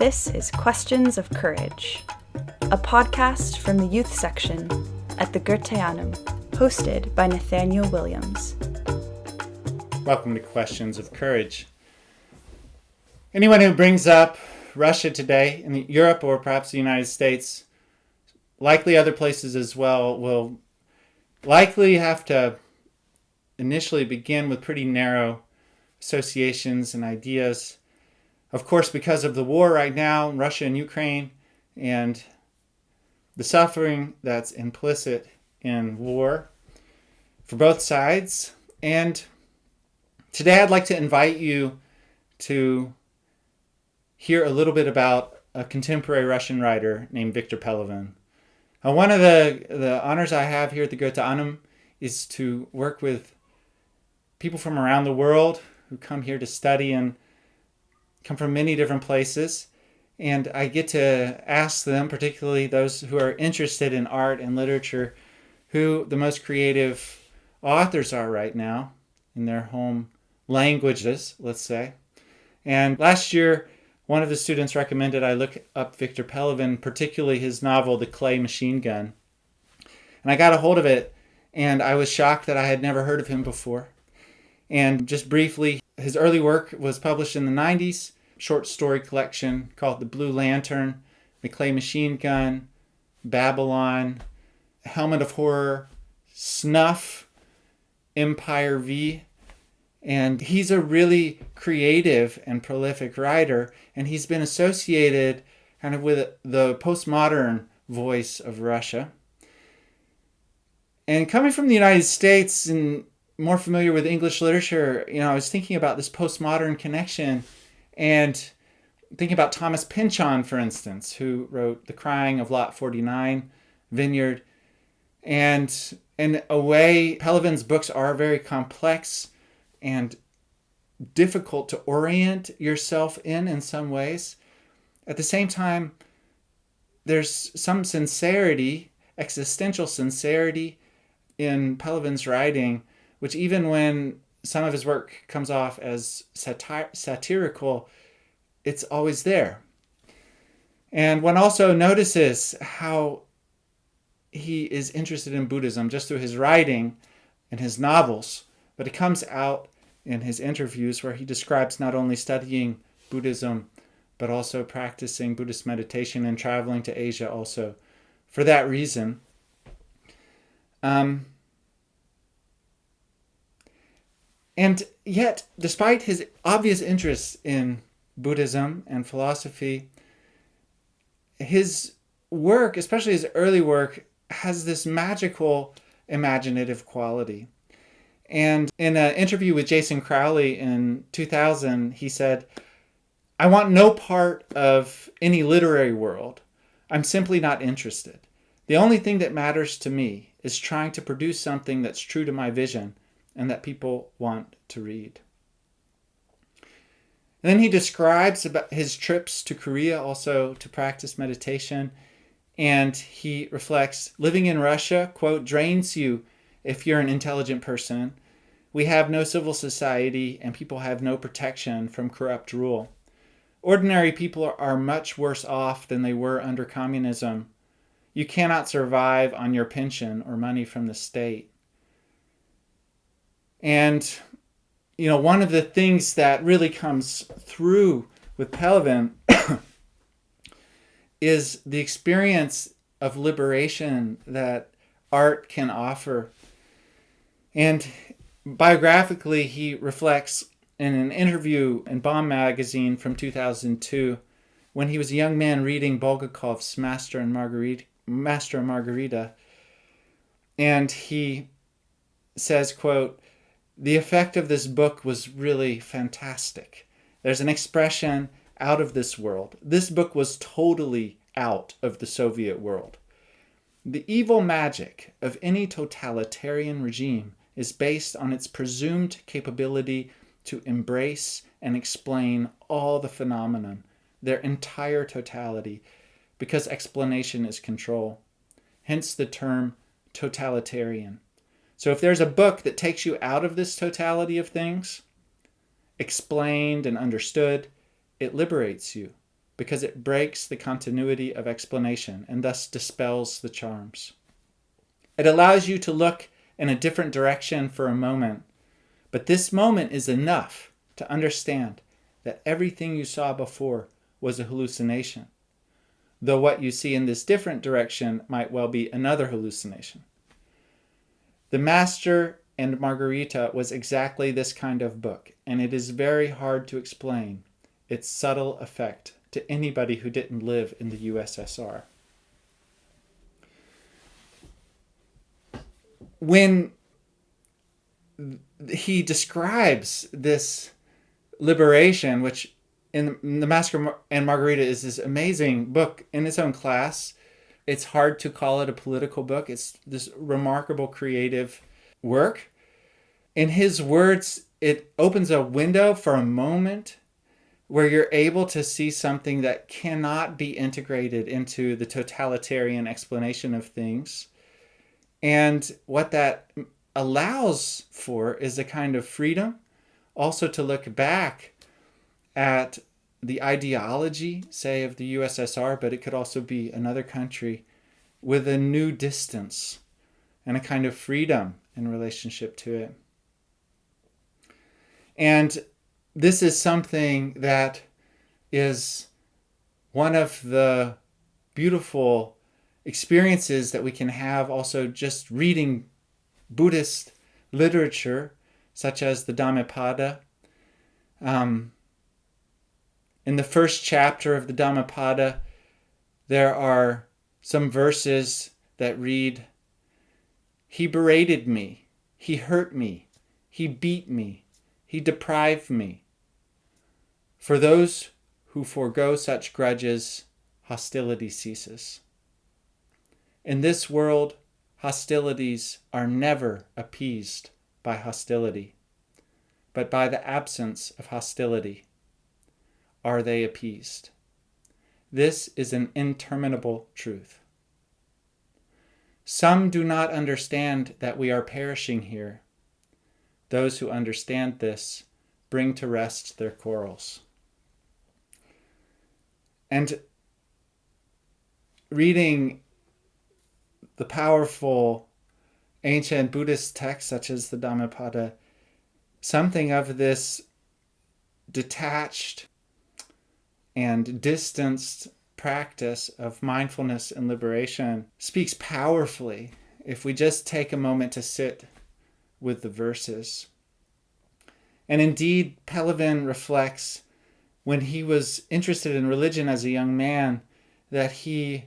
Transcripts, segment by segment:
This is Questions of Courage, a podcast from the youth section at the Goetheanum, hosted by Nathaniel Williams. Welcome to Questions of Courage. Anyone who brings up Russia today, in Europe or perhaps the United States, likely other places as well, will likely have to initially begin with pretty narrow associations and ideas. Of course, because of the war right now in Russia and Ukraine and the suffering that's implicit in war for both sides. And today I'd like to invite you to hear a little bit about a contemporary Russian writer named Victor Pelevin. One of the honors I have here at the Goetheanum is to work with people from around the world who come here to study and come from many different places. And I get to ask them, particularly those who are interested in art and literature, who the most creative authors are right now in their home languages, let's say. And last year, one of the students recommended I look up Victor Pelevin, particularly his novel, The Clay Machine Gun. And I got a hold of it, and I was shocked that I had never heard of him before. And just briefly, his early work was published in the 90s, short story collection called The Blue Lantern, The Clay Machine Gun, Babylon, Helmet of Horror, Snuff, Empire V. And he's a really creative and prolific writer, and he's been associated kind of with the postmodern voice of Russia. And coming from the United States and more familiar with English literature, I was thinking about this postmodern connection and thinking about Thomas Pynchon, for instance, who wrote The Crying of Lot 49, Vineyard. And in a way, Pelevin's books are very complex and difficult to orient yourself in some ways. At the same time, there's some sincerity, existential sincerity in Pelevin's writing, which even when some of his work comes off as satirical, it's always there. And one also notices how he is interested in Buddhism just through his writing and his novels, but it comes out in his interviews where he describes not only studying Buddhism, but also practicing Buddhist meditation and traveling to Asia also for that reason. And yet, despite his obvious interest in Buddhism and philosophy, his work, especially his early work, has this magical, imaginative quality. And in an interview with Jason Crowley in 2000, he said, "I want no part of any literary world. I'm simply not interested. The only thing that matters to me is trying to produce something that's true to my vision and that people want to read." And then he describes about his trips to Curtea also to practice meditation. And he reflects, living in Russia, quote, drains you if you're an intelligent person. We have no civil society and people have no protection from corrupt rule. Ordinary people are much worse off than they were under communism. You cannot survive on your pension or money from the state. And, one of the things that really comes through with Pelevin is the experience of liberation that art can offer. And biographically, he reflects in an interview in Bomb magazine from 2002, when he was a young man reading Bulgakov's Master and Margarita. And he says, quote, "The effect of this book was really fantastic. There's an expression out of this world. This book was totally out of the Soviet world. The evil magic of any totalitarian regime is based on its presumed capability to embrace and explain all the phenomenon, their entire totality, because explanation is control. Hence the term totalitarian. So if there's a book that takes you out of this totality of things, explained and understood, it liberates you because it breaks the continuity of explanation and thus dispels the charms. It allows you to look in a different direction for a moment, but this moment is enough to understand that everything you saw before was a hallucination, though what you see in this different direction might well be another hallucination. The Master and Margarita was exactly this kind of book, and it is very hard to explain its subtle effect to anybody who didn't live in the USSR. When he describes this liberation, which in The Master and Margarita is this amazing book in its own class, it's hard to call it a political book. It's this remarkable creative work. In his words, it opens a window for a moment where you're able to see something that cannot be integrated into the totalitarian explanation of things. And what that allows for is a kind of freedom, also to look back at the ideology, say, of the USSR, but it could also be another country, with a new distance and a kind of freedom in relationship to it. And this is something that is one of the beautiful experiences that we can have also just reading Buddhist literature, such as the Dhammapada. In the first chapter of the Dhammapada, there are some verses that read, "He berated me, he hurt me, he beat me, he deprived me. For those who forego such grudges, hostility ceases. In this world, hostilities are never appeased by hostility, but by the absence of hostility are they appeased. This is an interminable truth. Some do not understand that we are perishing here. Those who understand this bring to rest their quarrels." And reading the powerful ancient Buddhist texts such as the Dhammapada, something of this detached and distanced practice of mindfulness and liberation speaks powerfully if we just take a moment to sit with the verses. And indeed, Pelevin reflects when he was interested in religion as a young man that he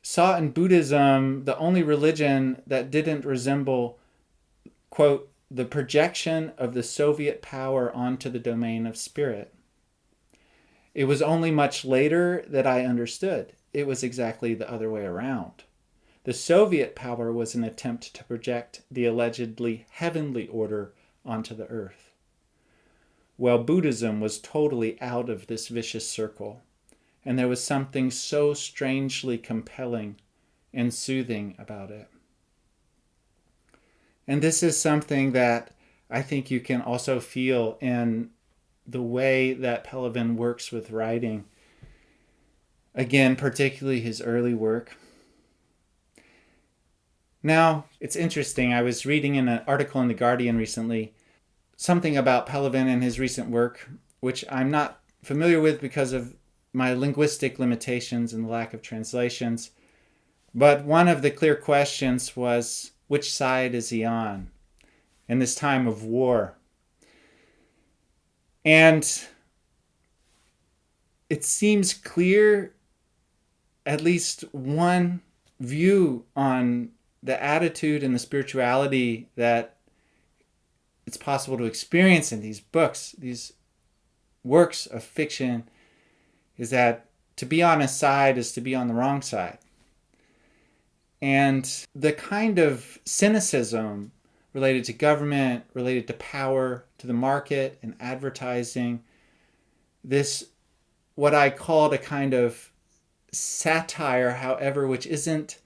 saw in Buddhism the only religion that didn't resemble, quote, the projection of the Soviet power onto the domain of spirit. It was only much later that I understood it was exactly the other way around. The Soviet power was an attempt to project the allegedly heavenly order onto the earth, while Buddhism was totally out of this vicious circle, and there was something so strangely compelling and soothing about it. And this is something that I think you can also feel in the way that Pelevin works with writing. Again, particularly his early work. Now, it's interesting. I was reading in an article in The Guardian recently something about Pelevin and his recent work, which I'm not familiar with because of my linguistic limitations and the lack of translations. But one of the clear questions was, which side is he on in this time of war? And it seems clear, at least one view on the attitude and the spirituality that it's possible to experience in these books, these works of fiction, is that to be on a side is to be on the wrong side. And the kind of cynicism related to government, related to power, to the market and advertising, this, what I called a kind of satire, however, which isn't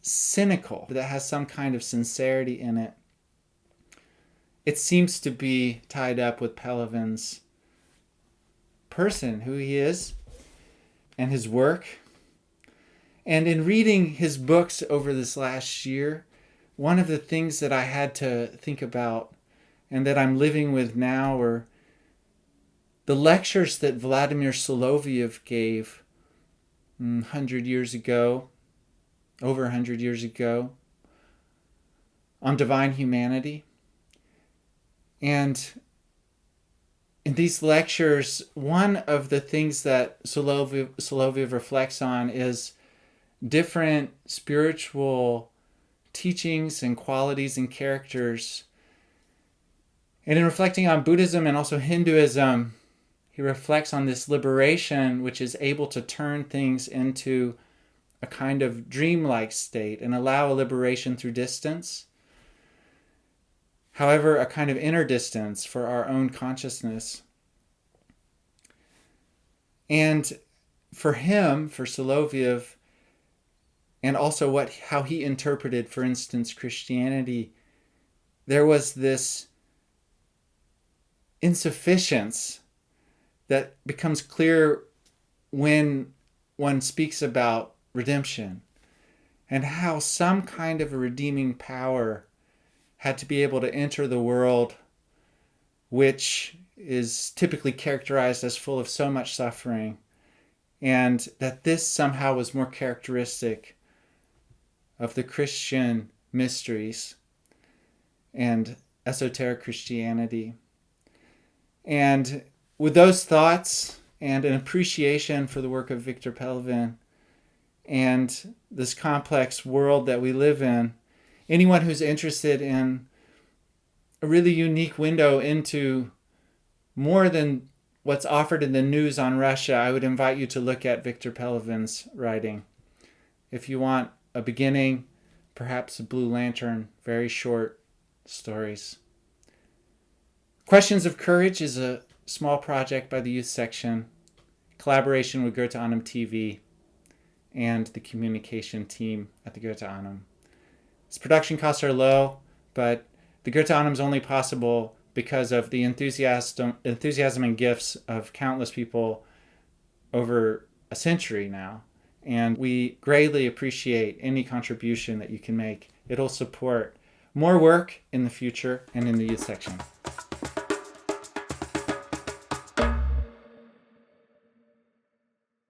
cynical, but that has some kind of sincerity in it. It seems to be tied up with Pelevin's person, who he is, and his work. And in reading his books over this last year, one of the things that I had to think about and that I'm living with now were the lectures that Vladimir Solovyov gave 100 years ago, over 100 years ago, on divine humanity. And in these lectures, one of the things that Solovyov reflects on is different spiritual teachings and qualities and characters. And in reflecting on Buddhism and also Hinduism, he reflects on this liberation, which is able to turn things into a kind of dreamlike state and allow a liberation through distance. However, a kind of inner distance for our own consciousness. And for him, for Solovyov, and also how he interpreted, for instance, Christianity, there was this insufficience that becomes clear when one speaks about redemption and how some kind of a redeeming power had to be able to enter the world, which is typically characterized as full of so much suffering, and that this somehow was more characteristic of the Christian mysteries and esoteric Christianity. And with those thoughts and an appreciation for the work of Victor Pelevin and this complex world that we live in, anyone who's interested in a really unique window into more than what's offered in the news on Russia, I would invite you to look at Victor Pelevin's writing. If you want a beginning, perhaps a Blue Lantern, very short stories. Questions of Courage is a small project by the youth section, collaboration with Goetheanum TV and the communication team at the Goetheanum. Its production costs are low, but the Goetheanum is only possible because of the enthusiasm and gifts of countless people over a century now. And we greatly appreciate any contribution that you can make. It'll support more work in the future and in the youth section.